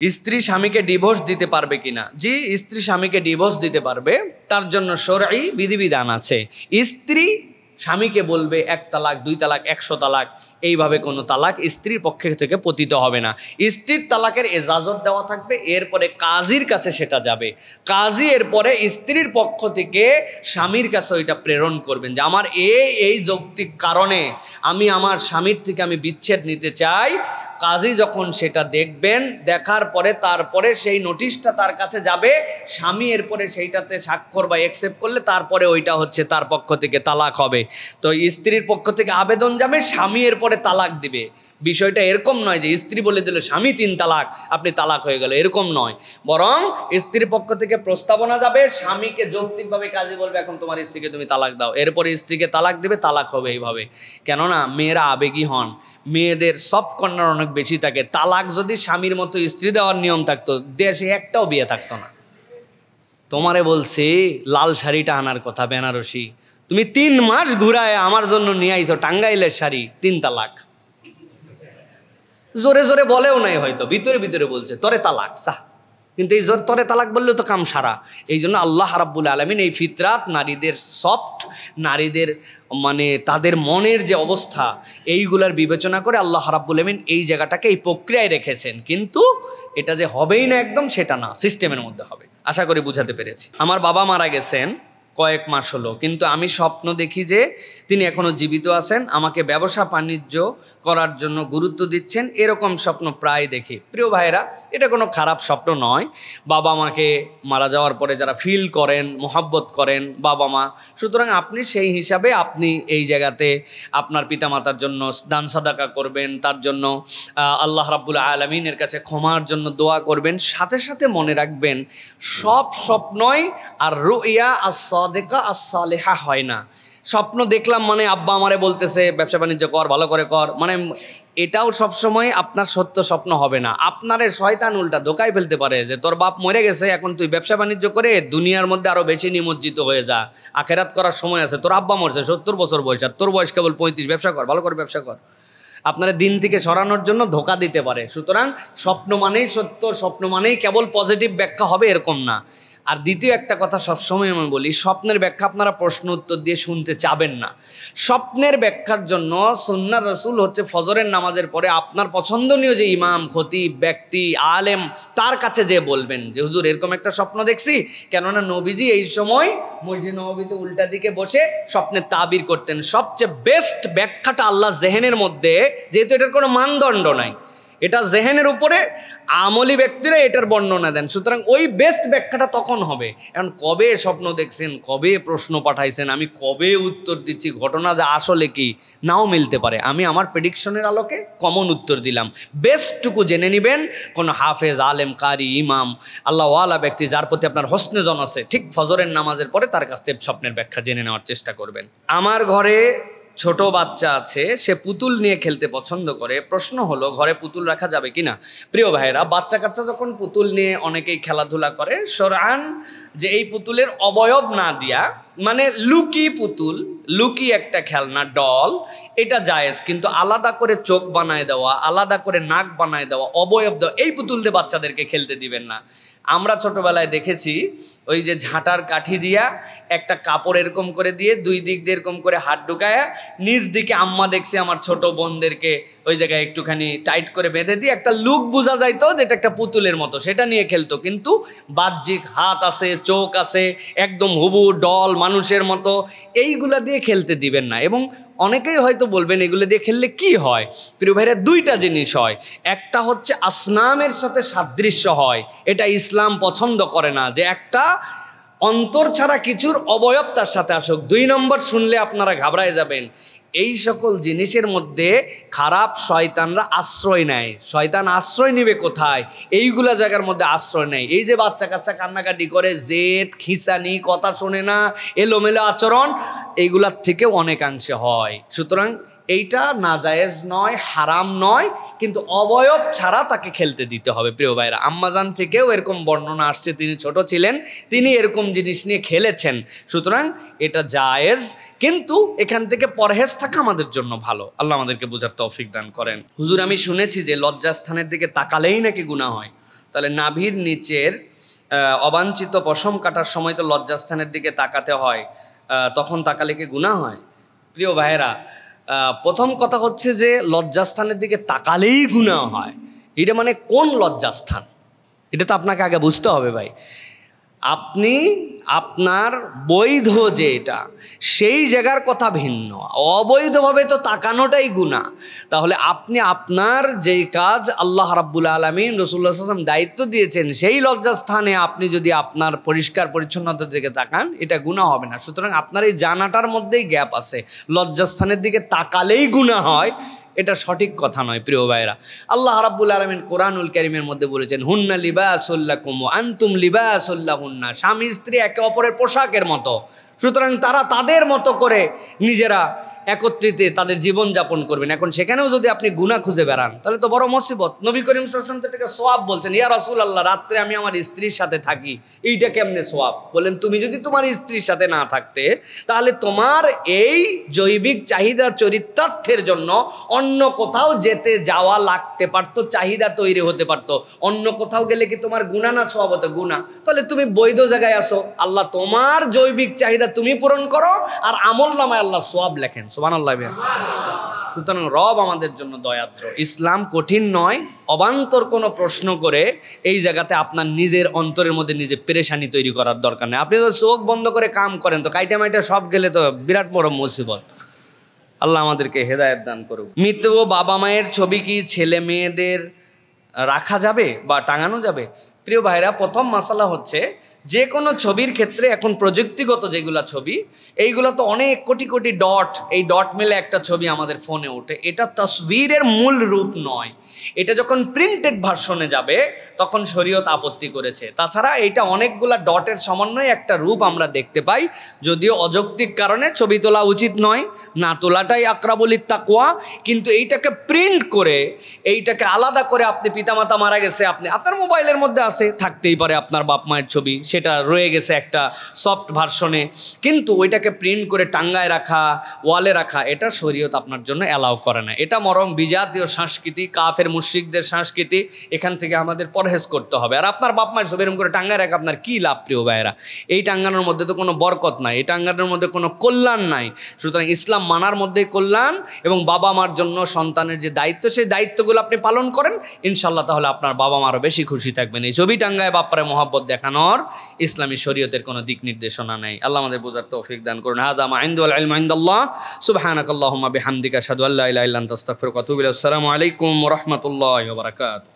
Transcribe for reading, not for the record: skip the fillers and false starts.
স্ত্রী স্বামীকে ডিভোর্স দিতে পারবে কিনা? জি, স্ত্রী স্বামীকে ডিভোর্স দিতে পারবে, তার জন্য শরঈ বিধিবিধান আছে। স্ত্রী স্বামীকে বলবে 1 তালাক 2 তালাক 100 তালাক, এইভাবে কোনো তালাক স্ত্রীর পক্ষে থেকে পতিত হবে না। স্ত্রীর তালাকের এজাজত দেওয়া থাকবে, এরপরে কাজীর কাছে সেটা যাবে। কাজী এরপরে স্ত্রীর পক্ষ থেকে স্বামীর কাছে ওইটা প্রেরণ করবেন যে আমার এই যৌক্তিক কারণে আমি আমার স্বামীর থেকে আমি বিচ্ছেদ নিতে চাই। কাজী যখন সেটা দেখবেন, দেখার পরে তারপরে সেই নোটিশটা তার কাছে যাবে, স্বামী এরপরে সেইটাতে স্বাক্ষর বা অ্যাকসেপ্ট করলে তারপরে ওইটা হচ্ছে তার পক্ষ থেকে তালাক হবে। তো স্ত্রীর পক্ষ থেকে আবেদন যাবে, স্বামী এরপরে তালাক দিবে। বিষয়টা এরকম নয় যে স্ত্রী বলে দিল স্বামী 3 তালাক, আপনি তালাক হয়ে গেল, এরকম নয়। বরং স্ত্রীর পক্ষ থেকে প্রস্তাবনা যাবে, স্বামীকে যৌক্তিকভাবে কাজী বলবে এখন তোমার স্ত্রীকে তুমি তালাক দাও, এরপরে স্ত্রীকে তালাক দেবে, তালাক হবে এইভাবে। কেননা মেয়েরা আবেগী হন, মেয়েদের সফট কর্নার অনেক বেশি থাকে। তালাক যদি স্বামীর মতো স্ত্রী দেওয়ার নিয়ম থাকতো, দেশে একটাও বিয়ে থাকতো না। তোমারে বলছি লাল শাড়িটা আনার কথা বেনারসি, তুমি 3 মাস ঘুরায় আমার জন্য নিয়ে আইছো টাঙ্গাইলের শাড়ি, 3 তালাক। জোরে জোরে বলেও নাই, হয়তো ভিতরে ভিতরে বলছে তরে তালাক চা, কিন্তু এই জোর তরে তালাক বললেও তো কাম সারা। এই জন্য আল্লাহ রাব্বুল আলামিন এই ফিতরাত, নারীদের সফট, নারীদের মানে তাদের মনের যে অবস্থা, এইগুলার বিবেচনা করে আল্লাহ রাব্বুল আলামিন এই জায়গাটাকে এই প্রক্রিয়ায় রেখেছেন। কিন্তু এটা যে হবেই না একদম সেটা না, সিস্টেমের মধ্যে হবে। আশা করি বুঝাতে পেরেছি। আমার বাবা মারা গেছেন কয়েক মাস হলো, কিন্তু আমি স্বপ্ন দেখি যে তিনি এখনো জীবিত আছেন, আমাকে ব্যবসা বাণিজ্য করার জন্য গুরুত্ব দিচ্ছেন, এরকম স্বপ্ন প্রায় দেখি। প্রিয় ভাইরা, এটা কোনো খারাপ স্বপ্ন নয়। বাবা মাকে মারা যাওয়ার পরে যারা ফিল করেন, মোহাব্বত করেন বাবা মা, সুতরাং আপনি সেই হিসাবে আপনি এই জায়গাতে আপনার পিতামাতার জন্য দান সাদাকা করবেন, তার জন্য আল্লাহ রাব্বুল আলামিনের কাছে ক্ষমার জন্য দোয়া করবেন। সাথে সাথে মনে রাখবেন সব স্বপ্নই আর রুইয়া আস-সাদিকা আস-সালিহা হয় না। স্বপ্ন দেখলাম মানে আব্বা আমারে বলতেছে ব্যবসা বাণিজ্য কর, ভালো করে কর, মানে এটাও সবসময় আপনার সত্য স্বপ্ন হবে না। আপনারে শয়তান উল্টা ধোকায় ফেলতে পারে যে তোর বাপ মরে গেছে, এখন তুই ব্যবসা বাণিজ্য করে দুনিয়ার মধ্যে আরও বেশি নিমজ্জিত হয়ে যা, আখেরাত করার সময় আছে। তোর আব্বা মরছে 70 বছর বয়স, আর তোর বয়স কেবল 35, ব্যবসা কর, ভালো করে ব্যবসা কর। আপনারা দিন থেকে সরানোর জন্য ধোকা দিতে পারে। সুতরাং স্বপ্ন মানেই সত্য, স্বপ্ন মানেই কেবল পজিটিভ ব্যাখ্যা হবে এরকম না। আর দ্বিতীয় একটা কথা সবসময় আমি বলি, স্বপ্নের ব্যাখ্যা আপনারা প্রশ্ন উত্তর দিয়ে শুনতে চাবেন না। স্বপ্নের ব্যাখ্যার জন্য সুন্নাহ রাসূল হচ্ছে ফজরের নামাজের পরে আপনার পছন্দনীয় যে ইমাম, খতিব, ব্যক্তি, আলেম, তার কাছে যে বলবেন যে হুজুর এরকম একটা স্বপ্ন দেখছি। কেননা নবীজি এই সময় মসজিদ নববীতে উল্টা দিকে বসে স্বপ্নের তাবির করতেন। সবচেয়ে বেস্ট ব্যাখ্যাটা আল্লাহ জেহেনের মধ্যে, যেহেতু এটার কোনো মানদণ্ড নাই, এটা জেহেনের উপরে আমলি ব্যক্তিরা এটার বর্ণনা দেন, সুতরাং ওই বেস্ট ব্যাখ্যাটা তখন হবে। এখন কবে স্বপ্ন দেখছেন, কবে প্রশ্ন পাঠাইছেন, আমি কবে উত্তর দিচ্ছি, ঘটনা যে আসলে কি নাও মিলতে পারে। আমি আমার প্রেডিকশনের আলোকে কমন উত্তর দিলাম। বেস্টটুকু জেনে নেবেন। কোনো হাফেজ, আলেম, কারি, ইমাম, আল্লাহওয়ালা ব্যক্তি যার প্রতি আপনার হোসনে জন আছে, ঠিক ফজরের নামাজের পরে তার কাছ থেকে স্বপ্নের ব্যাখ্যা জেনে নেওয়ার চেষ্টা করবেন। আমার ঘরে ছোট বাচ্চা আছে, সে পুতুল নিয়ে খেলতে পছন্দ করে। প্রশ্ন হলো ঘরে পুতুল রাখা যাবে কিনা? প্রিয় ভাইরা, বাচ্চা কাচ্চা যখন পুতুল নিয়ে অনেকেই খেলাধুলা করে, শরআন যে এই পুতুলের অবয়ব না দিয়া, মানে লুকি পুতুল, লুকি একটা খেলনা ডল, এটা জায়েজ, কিন্তু আলাদা করে চোখ বানায় দেওয়া, আলাদা করে নাক বানায় দেওয়া, অবয়ব দেওয়া, এই পুতুল দিয়ে বাচ্চাদেরকে খেলতে দিবেন না। আমরা ছোটবেলায় দেখেছি ওই যে ঝাঁটার কাঠি দিয়া একটা কাপড় এরকম করে দিয়ে 2 দিক দিয়ে এরকম করে হাত ঢুকায়া নিচ দিকে, আম্মা দেখছি আমার ছোট বোনদেরকে ওই জায়গায় একটুখানি টাইট করে বেঁধে দিয়ে একটা লুক বোঝা যাইতো যেটা একটা পুতুলের মতো, সেটা নিয়ে খেলতো। কিন্তু বাহ্যিক হাত আছে, চোখ আছে, একদম হুবু ডল মানুষের মতো, এইগুলা দিয়ে খেলতে দিবেন না। এবং অনেকেই হয়তো বলবেন এগুলো দিয়ে খেললে কি হয়? প্রিয় ভাইরা, 2টা জিনিস হয়। একটা হচ্ছে আসনামের সাথে সাদৃশ্য হয়, এটা ইসলাম পছন্দ করে না যে একটা অন্তর ছাড়া কিছুর অবয়ব তার সাথে আসুক। 2 নম্বর শুনলে আপনারা ঘাবড়ায় যাবেন, এই সকল জিনিসের মধ্যে খারাপ শয়তানরা আশ্রয় নেয়। শয়তান আশ্রয় নেবে কোথায়? এইগুলা জায়গার মধ্যে আশ্রয় নেয়। এই যে বাচ্চা কাচ্চা কান্নাকাটি করে, জেদ, খিসানি, কথা শোনে না, এলোমেলো আচরণ, এইগুলার থেকেও অনেকাংশে হয়। সুতরাং এইটা নাজায়েজ নয়, হারাম নয়, কিন্তু অবয়ব ছাড়া তাকে খেলতে দিতে হবে। প্রিয় ভাইরা, আম্মাজান থেকেও এরকম বর্ণনা আসছে, তিনি ছোট ছিলেন, তিনি এরকম জিনিস নিয়ে খেলেছেন। সুতরাং এটা জায়েজ, কিন্তু এখান থেকে পরহেজ থাকা আমাদের জন্য ভালো। আল্লাহ আমাদেরকে বোঝার তৌফিক দান করেন। হুজুর, আমি শুনেছি যে লজ্জাস্থানের দিকে তাকালেই নাকি গুনাহ হয়। তো তাহলে নাভির নিচের অবাঞ্ছিত পশম কাটার সময় তো লজ্জাস্থানের দিকে তাকাতে হয়, তখন তাকালে কি গুনাহ হয়? প্রিয় ভাইয়েরা, প্রথম কথা হচ্ছে যে লজ্জাস্থানের দিকে তাকালেই গুনাহ হয়, এটা মানে কোন লজ্জাস্থান এটা তো আপনাকে আগে বুঝতে হবে ভাই। আপনি আপনার বৈধ যে এটা সেই জায়গার কথা ভিন্ন, অবৈধভাবে তো তাকানোটাই গুনাহ। তাহলে আপনি আপনার যেই কাজ আল্লাহ রাব্বুল আলামিন রাসূলুল্লাহ সাল্লাল্লাহু আলাইহি ওয়াসাল্লাম দায়িত্ব দিয়েছেন সেই লজ্জাস্থানে আপনি যদি আপনার পরিষ্কার পরিচ্ছন্নতার দিকে তাকান এটা গুনাহ হবে না। সুতরাং আপনার এই জানাটার মধ্যেই গ্যাপ আছে, লজ্জাস্থানের দিকে তাকালেই গুনাহ হয় এটা সঠিক কথা নয়। প্রিয় ভাইরা, আল্লাহ রাব্বুল আলামিন কোরআনুল কারীমের মধ্যে বলেছেন হুন্না লিবাসুল লাকুম ওয়া আনতুম লিবাসুল লাহুন্না, স্বামী স্ত্রী একে অপরের পোশাকের মতো, সুতরাং তারা তাদের মতো করে নিজেরা একত্রিত তাদের জীবন যাপন করবেন। এখন সেখানেও যদি আপনি গুনাহ খুঁজে বেড়ান তাহলে তো বড় মুসিবত। নবী করিম সাল্লাল্লাহু আলাইহি ওয়াসাল্লাম তো এটাকে সওয়াব বলছেন, ইয়া রাসূলুল্লাহ রাত্রে আমি আমার স্ত্রীর সাথে থাকি, এইটা কেমনে সওয়াব? বলেন তুমি যদি তোমার স্ত্রীর সাথে না থাকতে তাহলে তোমার এই জৈবিক চাহিদা চরিতার্থের জন্য অন্য কোথাও যেতে যাওয়া লাগতে পারতো, চাহিদা তৈরি হতে পারতো। অন্য কোথাও গেলে কি তোমার গুনাহ না সওয়াব হতো? গুনাহ। তাহলে তুমি বৈধ জায়গায় আসো, আল্লাহ তোমার জৈবিক চাহিদা তুমি পূরণ করো আর আমলনামায় আল্লাহ সওয়াব লেখেন। সুবহানাল্লাহ। সুতরাং রব আমাদের জন্য দয়াদ্র। ইসলাম কঠিন নয়, অবান্তর কোনো প্রশ্ন করে এই জায়গাতে আপনার নিজের অন্তরের মধ্যে নিজে পেরেশানি তৈরি করার দরকার নেই। আপনি তো চোখ বন্ধ করে কাম করেন তো কাইটা মাইটা সব গেলে তো বিরাট বড় মুসিবত। আল্লাহ আমাদেরকে হেদায়েত দান করুক। মৃত বাবা মায়ের ছবি কি ছেলে মেয়েদের রাখা যাবে বা টাঙানো যাবে? প্রিয় ভাইরা, প্রথম মাসালা হচ্ছে যে কোনো ছবির ক্ষেত্রে এখন প্রযুক্তিগত যেগুলো ছবি এইগুলো তো অনেক কোটি কোটি ডট, এই ডট মেলে একটা ছবি আমাদের ফোনে ওঠে, এটা তসবিরের মূল রূপ নয়। এটা যখন প্রিন্টেড ভার্সনে যাবে তখন শরীয়ত আপত্তি করেছে। তাছাড়া এইটা অনেকগুলা ডটের সমন্বয়ে একটা রূপ আমরা দেখতে পাই, যদিও অযৌক্তিক কারণে ছবি তোলা উচিত নয়, না তোলাটাই আকরাবুল তাকওয়া। কিন্তু এইটাকে প্রিন্ট করে এইটাকে আলাদা করে আপনি পিতামাতা মারা গেছে আপনি আপনার মোবাইলের মধ্যে আছে, থাকতেই পারে আপনার বাপ মায়ের ছবি, সেটা রয়ে গেছে একটা সফট ভার্সনে, কিন্তু ওইটাকে প্রিন্ট করে টাঙ্গায় রাখা, ওয়ালে রাখা, এটা শরীয়ত আপনার জন্য অ্যালাউ করে না। এটা বরং বিজাতীয় সংস্কৃতি, কাফের মুশরিকদের সংস্কৃতি, এখান থেকে আমাদের পরহেজ করতে হবে। আর আপনার বাপ মায়ের ছবি এরকম করে টাঙ্গায় রাখা আপনার কী লাভ? প্রিয় ভাইয়েরা, এই টাঙ্গানোর মধ্যে তো কোনো বরকত নাই, এই টাঙ্গানোর মধ্যে কোনো কল্যাণ নাই। সুতরাং ইসলাম মানার মধ্যেই কল্যাণ, এবং বাবা মার জন্য সন্তানের যে দায়িত্ব সেই দায়িত্বগুলো আপনি পালন করেন ইনশাল্লাহ, তাহলে আপনার বাবা মারও বেশি খুশি থাকবেন। এই ছবি টাঙ্গায় বাপ্পারে মহব্বত দেখানোর ইসলামী শরীয়তের কোনো দিক নির্দেশনা নেই। আল্লাহ আমাদের বোঝার তৌফিক দান করুন। হাযা মা ইনদা ওয়াল ইলমু ইনদাল্লাহ। সুবহানাকাল্লাহুম্মা বিহামদিকা আশহাদু আল্লা ইলাহা ইল্লা আনতা আস্তাগফিরুকা ওয়া আতুবু ইলাইক। আসসালামু আলাইকুম ওয়া রাহমাতুল্লাহি ওয়া বারাকাতুহু।